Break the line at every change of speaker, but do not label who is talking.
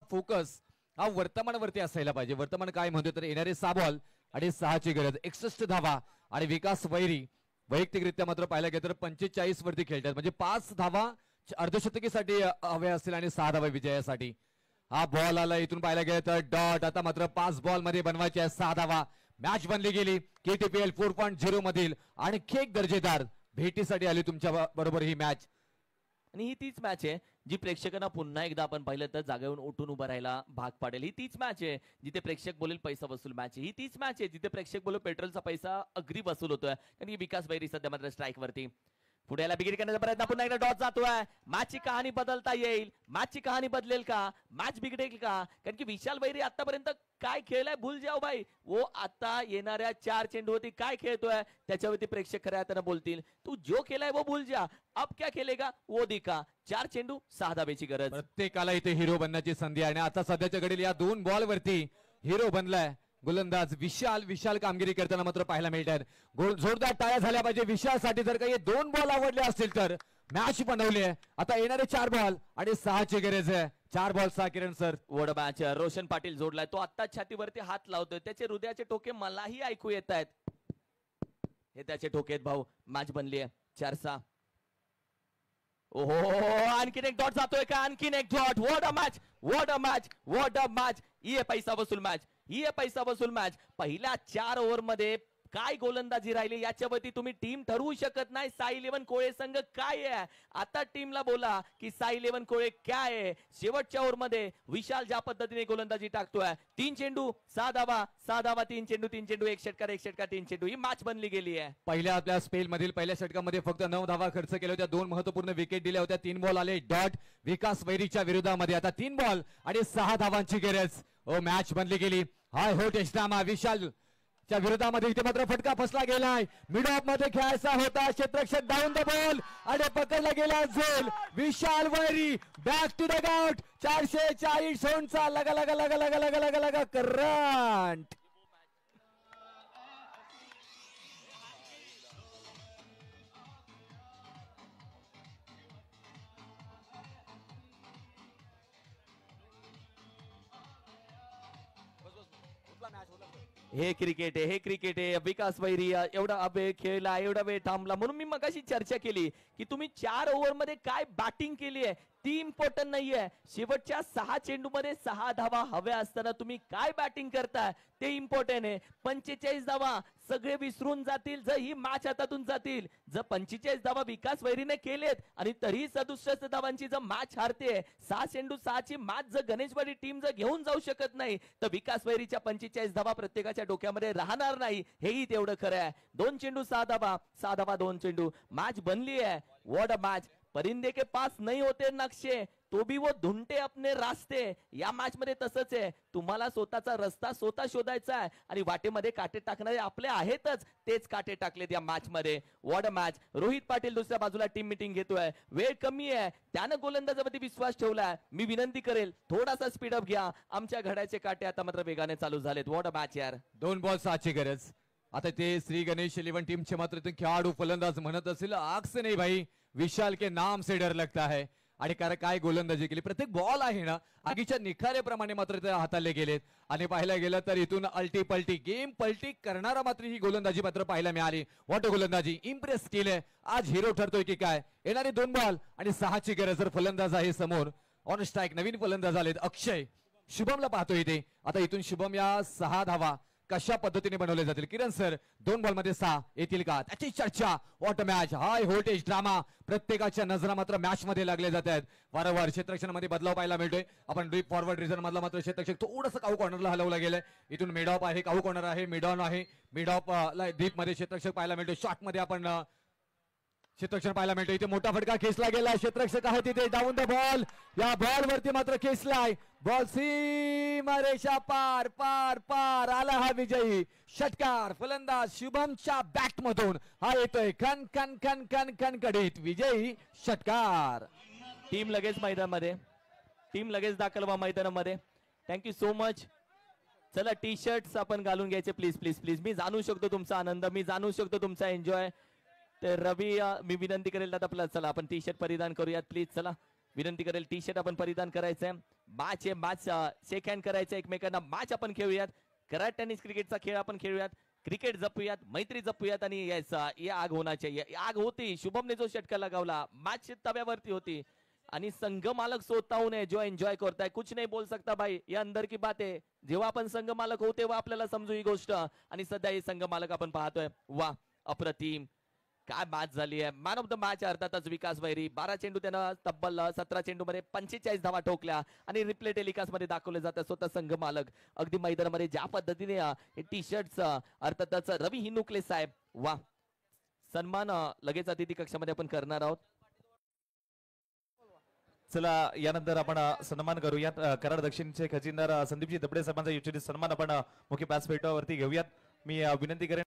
Focus हा वर्तमानावरती असायला पाहिजे. वर्तमान काय म्हणतो तर येणारे 6 बॉल आणि 6ची गरज, 61 धावा. आणि विकास वैरी वैयक्तिकरित्या मात्र पाहायला गेलं तर 45 वरती खेळतात, म्हणजे 5 धावा अर्धशतकीसाठी हवे असतील आणि 6 धावा विजयासाठी. हा बॉल आला इथून पाहायला गेलं तर डॉट. आता मात्र 5 बॉल मध्ये बनवायचे आहे 6 धावा. मॅच बनली गेली KTPL 4.0 मधील आणखी एक दर्जेदार भेटीसाठी आली तुमच्या बरोबर ही मॅच.
आणि ही तीच मॅच आहे जी प्रेक्षकांना पुन्हा एकदा आपण पाहिलं तर जागेवरून उठून उभं राहायला भाग पाडेल. ही तीच मॅच आहे जिथे प्रेक्षक बोलेल पैसा वसूल मॅच आहे. ही तीच मॅच आहे जिथे प्रेक्षक बोलेल पेट्रोलचा पैसा अगदी वसूल होतोय. कारण की विकास वैरी सध्या मात्र स्ट्राईक वरती. पुढे याला बिगिट करण्याचा प्रयत्न, पुन्हा एकदा डॉट जातोय. मॅचची कहाणी बदलता येईल, मॅचची कहाणी बदलेल का, मॅच बिघडेल का? कारण की विशाल वैरी आतापर्यंत काय खेळलाय भूल जाओ भाई. वो आता येणाऱ्या 4 चेंडूवरती काय खेळतोय त्याच्यावरती प्रेक्षक खऱ्या अर्थानं बोलतील. तू जो खेळलाय वो भूल जा, अब क्या खेळेगा वो दिखा. 4 चेंडू 6 धाब्याची गरज.
प्रत्येकाला इथे हिरो बनण्याची संधी आहे आणि आता सध्याच्या घडीला या 2 बॉल वरती हिरो बनलाय गोलंदाज विशाल कामगिरी करताना मात्र पाहायला मिळतात. जोरदार टाळ्या झाल्या पाहिजे विशालसाठी. जर काही 2 बॉल आवडले असतील तर मॅच बनवली आहे. आता येणारे 4 बॉल आणि 6ची गरज आहे. 4 बॉल 6 किरण सर.
वड मॅच. रोशन पाटील जोडलाय, तो आता छातीवरती हात लावतोय. त्याचे हृदयाचे ठोके मलाही ऐकू येत आहेत. हे त्याचे ठोके आहेत भाऊ. मॅच बनली आहे 4-6. ओहो, आणखीन एक डॉट जातोय का? आणखीन एक dot. What a match, what a match, what a match. ही आहे पैसा वसूल मॅच, ही आहे पैसा वसूल मॅच. पहिल्या 4 ओव्हर मध्ये काय गोलंदाजी राहिली याच्यावरती तुम्ही टीम ठरवू शकत नाही. साई 11 कोळे संघ काय आहे. आता टीमला बोला की साई 11 कोळे काय आहे. शेवटच्या ओव्हर मध्ये विशाल ज्या पद्धतीने गोलंदाजी टाकतोय, 3 चेंडू 6 धावा, 6 धावा 3 चेंडू, 3 चेंडू 1 षटकार, 1 षटकार 3 चेंडू. ही मॅच बनली गेली आहे.
पहिल्या आपल्या स्पेल मधील पहिल्या षटकामध्ये फक्त 9 धावा खर्च केल्या होत्या. 2 महत्वपूर्ण विकेट दिल्या होत्या. 3 बॉल आले डॉट विकास वैरीच्या विरोधामध्ये. आता 3 बॉल आणि 6 धावांची गरज. मॅच बनली गेली. हाय हो टेस्ट ड्रामा विशाल च्या विरोधामध्ये. इथे मात्र फटका फसला गेलाय. मिड ऑफ मध्ये खेळायचा होता. क्षेत्ररक्षक डाऊन द बॉल आणि पकडला गेला झोल. विशाल वैरी बॅक टू द गॉट. 440 रनचा लगा लगा लगा लगा लगा लगा लगा करंट.
हे क्रिकेट आहे, हे क्रिकेट आहे. विकास वैरी एवढा वेळ खेळला, एवढा वेळ थांबला. म्हणून मी मगाशी चर्चा केली की तुम्ही 4 ओव्हर मध्ये काय बॅटिंग केली आहे ती इम्पॉर्टंट नाहीये. शेवटच्या 6 चेंडू मध्ये 6 धावा हव्या असताना तुम्ही काय बॅटिंग करताय ते इम्पॉर्टंट आहे. 45 धावा सगळे विसरून जातील जर ही मॅच हातातून जातील. जर 45 धावा विकास वैरीने केलेत आणि तरीही 67 धावांची जर मॅच हारते, 6 चेंडू 6ची मॅच जर गणेशवाडी टीम जर घेऊन जाऊ शकत नाही तर विकास वैरीच्या 45 धावा प्रत्येकाच्या डोक्यामध्ये राहणार नाही. हेही तेवढं खरं आहे. 2 चेंडू 6 धावा, 6 धावा 2 चेंडू. मॅच बनली आहे. What a match. परिंदे के पास नहीं होते नक्षे तो भी वो ढूंढते अपने रास्ते. या मॅच मध्ये तसंच आहे. तुम्हाला स्वतःचा रस्ता स्वतः शोधायचा आहे आणि वाटेमध्ये काटे टाकणारे आपले आहेतच. तेच काटे टाकलेत या मॅच मध्ये. What a match. Rohit Patil दुसऱ्या बाजूला टीम मीटिंग घेतोय. वेळ कमी आहे, त्यानं गोलंदाजावरती विश्वास ठेवलाय. मी विनंती करेल थोडासा स्पीडअप घ्या. आमच्या घड्याचे काटे आता मात्र वेगाने चालू झालेत. व्हाट अ मॅच यार.
2 बॉल 6ची गरज. आता ते श्री गणेश 11 टीमचे मात्र खेळाडू फलंदाज म्हणत असेल आग से नाही भाई विशाल के नाम से डर लगता है. आणि कारण काय गोलंदाजी केली. प्रत्येक बॉल आहे ना आगीच्या निखाऱ्याप्रमाणे मात्र ते हाताळले गेलेत. आणि पाहायला गेलं तर इथून अल्टी पलटी गेम पलटी करणारा मात्र ही गोलंदाजी मात्र पाहायला मिळाली. वॉट गोलंदाजी. इम्प्रेस केलंय. आज हिरो ठरतोय की काय. येणारे 2 बॉल आणि 6ची गरज. जर फलंदाज आहे समोर ऑन स्ट्राईक नवीन फलंदाज आलेत. अक्षय शुभमला पाहतोय इथे. आता इथून शुभम या 6 धावा कशा पद्धतीने बनवले जातील. किरण सर 2 बॉल मध्ये 6 येतील का त्याची चर्चा. What match. High voltage drama. प्रत्येकाच्या नजरा मात्र मॅच मध्ये लागले जात आहेत. वारंवार क्षेत्ररक्षणामध्ये बदलाव पाहायला मिळतोय. आपण डीप फॉरवर्ड रिझन मधला मात्र क्षेत्ररक्षक थोडंसं काऊ कॉर्नरला हलवलं गेलंय. इथून मिड ऑफ आहे, काऊ कॉर्नर आहे, मिड ऑन आहे. मिड ऑफ डीप मध्ये क्षेत्ररक्षक पाहायला मिळतोय. शॉर्ट मध्ये आपण क्षेत्ररक्षण पाहायला मिळतो. इथे मोठा फटका खेचला गेला. क्षेत्ररक्षक आहे तिथे डाऊन द बॉल. या बॉल वरती मात्र खेचलाय. बॉल सीमारेषा पार पार पार आला हा विजयी षटकार. फलंदाज शुभमच्या बॅट मधून हा येतोय खन खन खन खन खन कडीत विजयी षटकार.
टीम लगेच मैदानामध्ये. टीम लगेच दाखल व्हा मैदानामध्ये. Thank you so much. चला टी शर्ट्स आपण घालून घ्यायचे प्लीज प्लीज प्लीज. मी जाणू शकतो तुमचा आनंद, मी जाणू शकतो तुमचा एन्जॉय. तर रवी मी विनंती करेल दादा आपल्याला चला आपण टी शर्ट परिधान करूयात प्लीज. चला विनंती करेल टी शर्ट आपण परिधान करायचंय. मॅच आहे, मॅच शेक हँड करायचं एकमेकांना. मॅच आपण खेळूयात. कराटे टेनिस क्रिकेटचा खेळ आपण खेळूयात. क्रिकेट जपूयात, मैत्री जपूयात आणि येस या आग होण्याची आग होती. शुभमने जो षटका लगावला मॅच तव्यावरती होती आणि संघ मालक स्वतःहून आहे जो एन्जॉय करताय. कुछ नाही बोल सकता भाई, या अंदर की बात आहे. जेव्हा आपण संघ मालक होऊ तेव्हा आपल्याला समजू ही गोष्ट. आणि सध्या हे संघ मालक आपण पाहतोय. वा अप्रतिम काय मॅच झाली आहे. मॅन ऑफ द मॅच अर्थातच विकास बैरी. 12 चेंडू त्यानं तब्बल 17 चेंडू मध्ये 45 धावा ठोकल्या आणि रिप्ले टेलिकास्ट मध्ये दाखवले जातात स्वतः संघ मालक अगदी मैदानामध्ये ज्या पद्धतीने हे टी शर्ट अर्थातच रवी हिनुकले साहेब. वा सन्मान लगेच अतिथी कक्षामध्ये आपण करणार आहोत.
चला यानंतर आपण सन्मान करूयात कराड दक्षिणचे खजिनदार संदीपजी दबडे साहेबांचा युचित सन्मान आपण मुख्य व्यासपीठावरती घेऊयात. मी विनंती करेन